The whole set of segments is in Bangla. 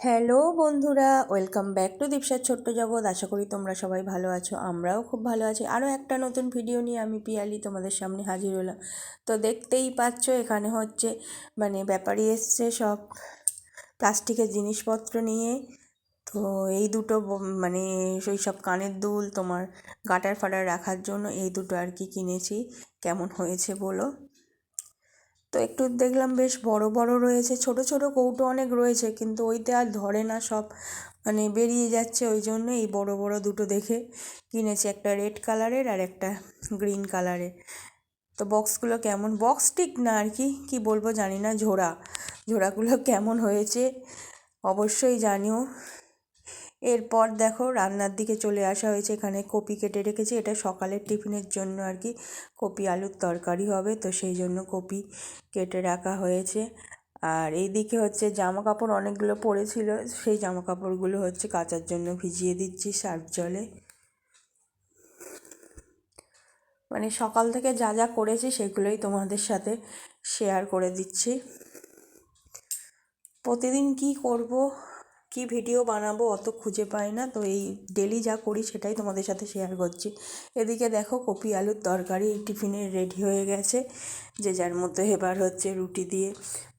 হ্যালো বন্ধুরা, ওয়েলকাম ব্যাক টু দীপসার ছোট্ট জগৎ। আশা করি তোমরা সবাই ভালো আছো, আমরাও খুব ভালো আছি। আরও একটা নতুন ভিডিও নিয়ে আমি পিয়ালি তোমাদের সামনে হাজির হলাম। তো দেখতেই পাচ্ছ এখানে হচ্ছে ব্যাপারী এসছে সব প্লাস্টিকের জিনিসপত্র নিয়ে। তো এই দুটো সেই সব কানের দুল, তোমার গাটার ফাটার রাখার জন্য এই দুটো আর কি কিনেছি। কেমন হয়েছে বলো। তো একটু দেখলাম বেশ বড় বড় রয়েছে, ছোট ছোট কৌটো অনেক রয়েছে, কিন্তু ওইতে আর ধরে না, সব বেরিয়ে যাচ্ছে। ওই জন্য এই বড় বড় দুটো দেখে কিনেছি, একটা রেড কালারের আর একটা গ্রিন কালারের। তো বক্সগুলো কেমন, বক্স ঠিক না আর কি কি বলবো জানি না, ঝোড়াগুলো কেমন হয়েছে অবশ্যই জানিও। এরপর দেখো রান্নার দিকে চলে আসা হয়েছে। এখানে কপি কেটে রেখেছি, এটা সকালের টিফিনের জন্য আর কি, কপি আলুর তরকারি হবে, তো সেই জন্য কপি কেটে রাখা হয়েছে। আর এইদিকে হচ্ছে জামা কাপড় অনেকগুলো পড়েছিল, সেই জামা কাপড়গুলো হচ্ছে কাচার জন্য ভিজিয়ে দিচ্ছি সার্ফ জলে। সকাল থেকে যা যা করেছি সেগুলোই তোমাদের সাথে শেয়ার করে দিচ্ছি। প্রতিদিন কি করব, কি ভিডিও বানাবো অত খুঁজে পাই না, তো এই ডেলি যা করি সেটাই তোমাদের সাথে শেয়ার করছি। এদিকে দেখো কপি আলুর তরকারি টিফিনে রেডি হয়ে গেছে। যে যার মতো এবার হচ্ছে রুটি দিয়ে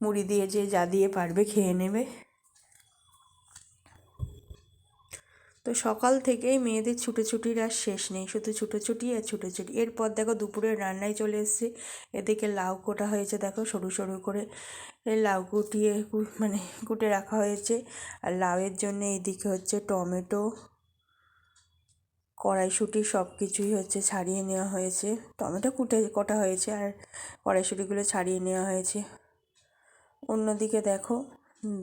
মুড়ি দিয়ে যে যা দিয়ে পারবে খেয়ে নেবে। তো সকাল থেকেই মেয়েদের ছুটোছুটির আর শেষ নেই, শুধু ছুটোছুটি আর ছুটোছুটি। এরপর দেখো দুপুরের রান্নায় চলে এসেছি। এদিকে লাউ কোটা হয়েছে, দেখো সরু সরু করে লাউ কুটিয়ে কুটে রাখা হয়েছে। আর লাউয়ের জন্য এইদিকে হচ্ছে টমেটো, কড়াইশুঁটি সব কিছুই হচ্ছে ছাড়িয়ে নেওয়া হয়েছে। টমেটো কটা হয়েছে আর কড়াইশুঁটিগুলো ছাড়িয়ে নেওয়া হয়েছে। অন্যদিকে দেখো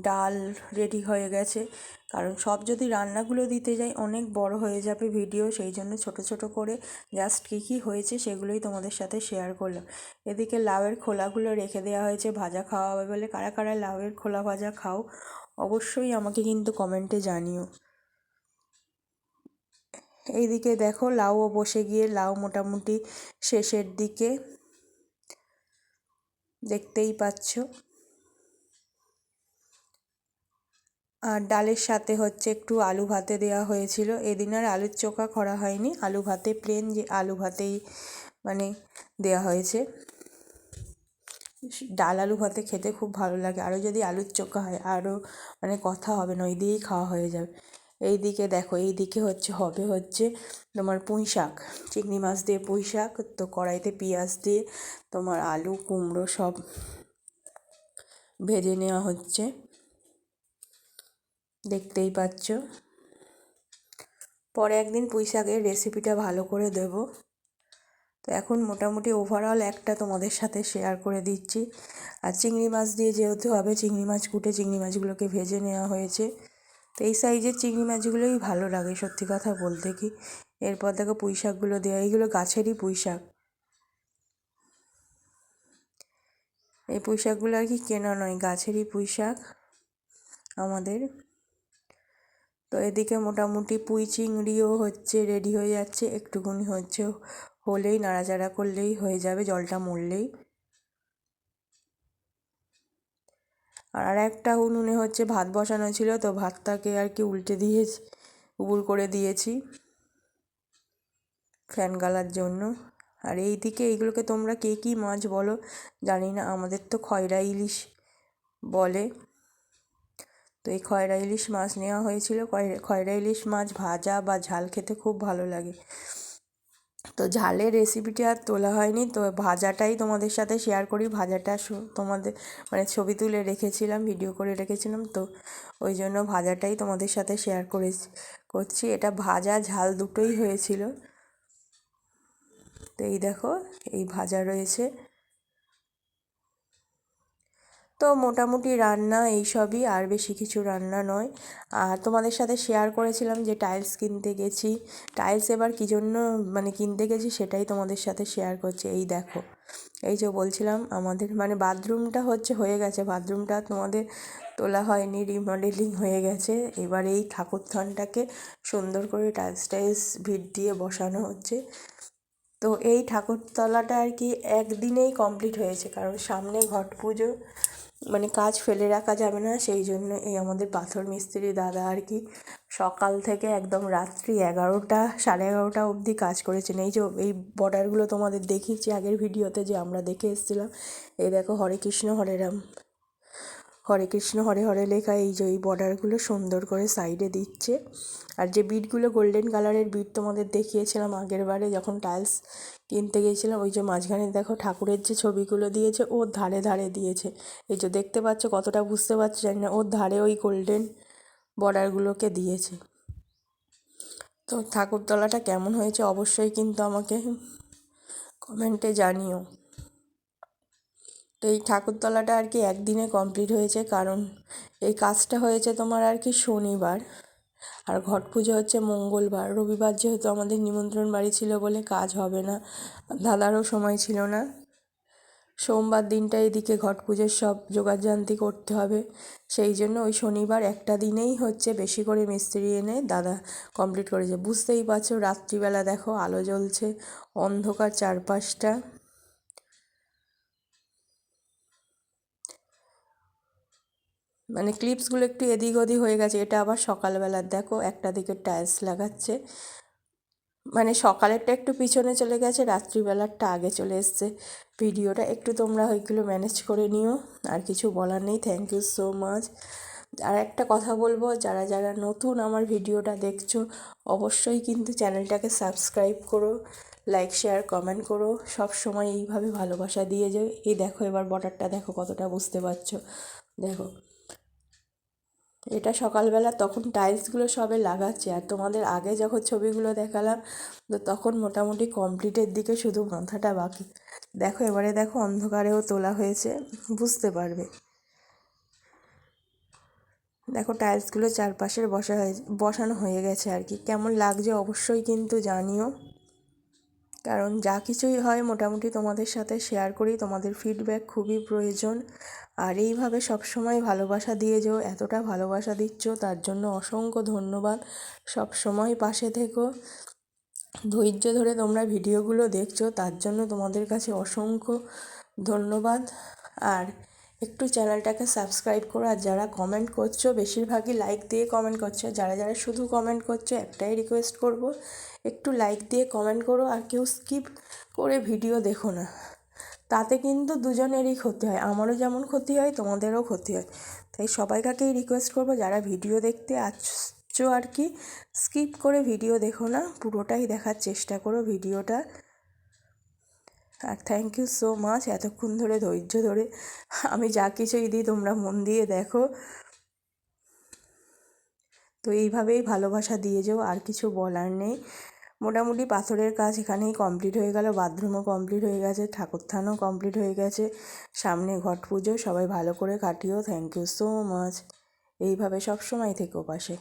ডাল রেডি হয়ে গেছে, কারণ সব যদি রান্নাগুলো দিতে যাই অনেক বড় হয়ে যাবে ভিডিও, সেই জন্য ছোট ছোট করে জাস্ট কী কী হয়েছে সেগুলোই তোমাদের সাথে শেয়ার করলাম। এদিকে লাউয়ের খোলাগুলো রেখে দেওয়া হয়েছে, ভাজা খাওয়া হবে বলে। কারা কারা লাউয়ের খোলা ভাজা খাও অবশ্যই আমাকে কিন্তু কমেন্টে জানিও। এইদিকে দেখো লাউও বসে গিয়ে, লাউ মোটামুটি শেষের দিকে, দেখতেই পাচ্ছ। আর ডালের সাথে হচ্ছে একটু আলু ভাতে দেওয়া হয়েছিল। এদিন আর আলুর চোখা করা হয়নি, আলু ভাতে প্লেন যে আলু ভাতেই দেওয়া হয়েছে। ডাল আলু ভাতে খেতে খুব ভালো লাগে, আরও যদি আলুর চোখা হয় আরও কথা হবে না, ওই দিয়েই খাওয়া হয়ে যাবে। এইদিকে দেখো, এইদিকে হচ্ছে তোমার পুঁই শাক, চিংড়ি মাছ দিয়ে পুঁই শাক। তো কড়াইতে পেঁয়াজ দিয়ে তোমার আলু কুমড়ো সব ভেজে নেওয়া হচ্ছে, দেখতেই পাচ্ছ। পরে একদিন পুঁই শাকের রেসিপিটা ভালো করে দেব। তো এখন মোটামুটি ওভারঅল একটা তোমাদের সাথে শেয়ার করে দিচ্ছি। আর চিংড়ি মাছ দিয়ে যেহেতু হবে, চিংড়ি মাছ কুটে চিংড়ি মাছগুলোকে ভেজে নেওয়া হয়েছে। তো এই সাইজের চিংড়ি মাছগুলোই ভালো লাগে সত্যি কথা বলতে কি। এরপর দেখো পুঁই শাকগুলো দেওয়া, এইগুলো গাছেরই পুঁই শাক। এই পুঁই শাকগুলো আর কি কেনা নয়, গাছেরই পুঁই শাক আমাদের। তো এদিকে মোটামুটি পুঁই চিংড়িও হচ্ছে রেডি হয়ে যাচ্ছে, একটুখানি হলেই নাড়াচাড়া করলেই হয়ে যাবে, জলটা মরলেই। আর একটা উনুনে হচ্ছে ভাত বসানো ছিল, তো ভাতটাকে আর কি উবুর করে দিয়েছি ফ্যান গালার জন্য। আর এইদিকে এইগুলোকে তোমরা কে কী মাছ বলো জানি না, আমাদের তো খয়রা ইলিশ বলে। তো এই খয়রা ইলিশ মাছ নেওয়া হয়েছিল। খয়রা ইলিশ মাছ ভাজা বা ঝাল খেতে খুব ভালো লাগে। তো ঝালের রেসিপিটি আর তোলা হয়নি, তো ভাজাটাই তোমাদের সাথে শেয়ার করি। ভাজাটা তোমাদের ছবি তুলে রেখেছিলাম, ভিডিও করে রেখেছিলাম, তো ওই জন্য ভাজাটাই তোমাদের সাথে শেয়ার করছি। এটা ভাজা ঝাল দুটোই হয়েছিল। তো এই দেখো, এই ভাজা রয়েছে। তো মোটামুটি রান্না এইসবই, আর বেশি কিছু রান্না নয়। আর তোমাদের সাথে শেয়ার করেছিলাম যে টাইলস কিনতে গেছি। টাইলস এবার কী জন্য কিনতে গেছি সেটাই তোমাদের সাথে শেয়ার করছি। এই দেখো, এই যে বলছিলাম আমাদের বাথরুমটা হয়ে গেছে, বাথরুমটা তোমাদের তোলা হয়নি, রিমডেলিং হয়ে গেছে। এবার এই ঠাকুরথানটাকে সুন্দর করে টাইলস ভিট দিয়ে বসানো হচ্ছে। তো এই ঠাকুরতলাটা আর কি একদিনেই কমপ্লিট হয়েছে, কারণ সামনে ঘট পুজো, মানে কাজ ফেলে রাখা যাবে না, সেই জন্য এই আমাদের পাথর মিস্ত্রি দাদা আর কি সকাল থেকে একদম রাত্রি 11টা 11:30 অবধি কাজ করেছেন। এই যে এই বর্ডারগুলো তোমাদের দেখিয়েছি আগের ভিডিওতে যে আমরা দেখে এসেছিলাম, এই দেখো হরে কৃষ্ণ হরে রাম, হরে কৃষ্ণ হরে হরে লেখা, এই যে এই বর্ডারগুলো সুন্দর করে সাইডে দিচ্ছে। আর যে বিটগুলো গোল্ডেন কালারের বিট তোমাদের দেখিয়েছিলাম আগের বারে যখন টাইলস কিনতে গিয়েছিলাম, ওই যে মাঝখানে দেখো ঠাকুরের যে ছবিগুলো দিয়েছে ওর ধারে ধারে দিয়েছে। এই যে দেখতে পাচ্ছ, কতটা বুঝতে পারছো জানি না, ওর ধারে ওই গোল্ডেন বর্ডারগুলোকে দিয়েছে। তো ঠাকুরতলাটা কেমন হয়েছে অবশ্যই কিন্তু আমাকে কমেন্টে জানিও। তো এই ঠাকুরতলাটা আর কি একদিনে কমপ্লিট হয়েছে, কারণ এই কাজটা হয়েছে তোমার আর কি শনিবার, আর ঘট পুজো হচ্ছে মঙ্গলবার। রবিবার যেহেতু আমাদের নিমন্ত্রণ বাড়ি ছিল বলে কাজ হবে না, দাদারও সময় ছিল না। সোমবার দিনটা এদিকে ঘট পুজোর সব জোগাড়জান্তি করতে হবে, সেই জন্য ওই শনিবার একটা দিনেই হচ্ছে বেশি করে মিস্ত্রি এনে দাদা কমপ্লিট করেছে। বুঝতেই পারছো রাত্রিবেলা দেখো আলো জ্বলছে, অন্ধকার চারপাশটা। মানে ক্লিপসগুলো একটু এদিক ওদিক হয়ে গেছে। এটা আবার সকালবেলার দেখো, একটা দিকে টাইলস লাগাচ্ছে, মানে সকালেরটা একটু পিছনে চলে গেছে, রাত্রিবেলারটা আগে চলে এসছে। ভিডিওটা একটু তোমরা ওইগুলো ম্যানেজ করে নিও, আর কিছু বলার নেই। Thank you so much. আর একটা কথা বলবো, যারা যারা নতুন আমার ভিডিওটা দেখছো অবশ্যই কিন্তু চ্যানেলটাকে সাবস্ক্রাইব করো, লাইক শেয়ার কমেন্ট করো, সব সময় এইভাবে ভালোবাসা দিয়ে যাও। এই দেখো এবার বর্ডারটা দেখো কতটা বুঝতে পারছো, দেখো এটা সকালবেলা তখন টাইলসগুলো সবে লাগাচ্ছে, আর তোমাদের আগে যখন ছবিগুলো দেখালাম তো তখন মোটামুটি কমপ্লিটের দিকে, শুধু মাথাটা বাকি। দেখো এবারে দেখো অন্ধকারেও তোলা হয়েছে, বুঝতে পারবে। দেখো টাইলসগুলো চারপাশের বসানো হয়ে গেছে আর কি। কেমন লাগছে অবশ্যই কিন্তু জানিও, কারণ যা কিছুই হয় মোটামুটি তোমাদের সাথে শেয়ার করি, তোমাদের ফিডব্যাক খুবই প্রয়োজন। আর এইভাবে সবসময় ভালোবাসা দিয়ে যেও, এতটা ভালোবাসা দিচ্ছ তার জন্য অসংখ্য ধন্যবাদ। সব সময় পাশে থেকো, ধৈর্য ধরে তোমরা ভিডিওগুলো দেখছো তার জন্য তোমাদের কাছে অসংখ্য ধন্যবাদ। আর একটু চ্যানেলটাকে সাবস্ক্রাইব করো, আর যারা কমেন্ট করছো বেশিরভাগই লাইক দিয়ে কমেন্ট করছো, যারা যারা শুধু কমেন্ট করছো একটাই রিকোয়েস্ট করব, একটু লাইক দিয়ে কমেন্ট করো, আর কেউ স্কিপ করে ভিডিও দেখো না। তাতে কিন্তু দুজনেরই ক্ষতি হয়, আমারও যেমন ক্ষতি হয় তোমাদেরও ক্ষতি হয়। তাই সবাইকাকেই রিকোয়েস্ট করবো, যারা ভিডিও দেখতে আসছো আর কি স্কিপ করে ভিডিও দেখো না, পুরোটাই দেখার চেষ্টা করো ভিডিওটা। আর থ্যাংক ইউ সো মাচ এতক্ষণ ধরে ধৈর্য ধরে আমি যা কিছুই দিই তোমরা মন দিয়ে দেখো। তো এইভাবেই ভালোবাসা দিয়ে যাও, আর কিছু বলার নেই। মোটামুটি পাথরের কাজ এখানেই কমপ্লিট হয়ে গেল, বাথরুমও কমপ্লিট হয়ে গেছে, ঠাকুরথানও কমপ্লিট হয়ে গেছে, সামনে ঘট পুজো। সবাই ভালো করে কাটিও। থ্যাংক ইউ সো মাচ, এইভাবে সব সময় থেকো পাশে।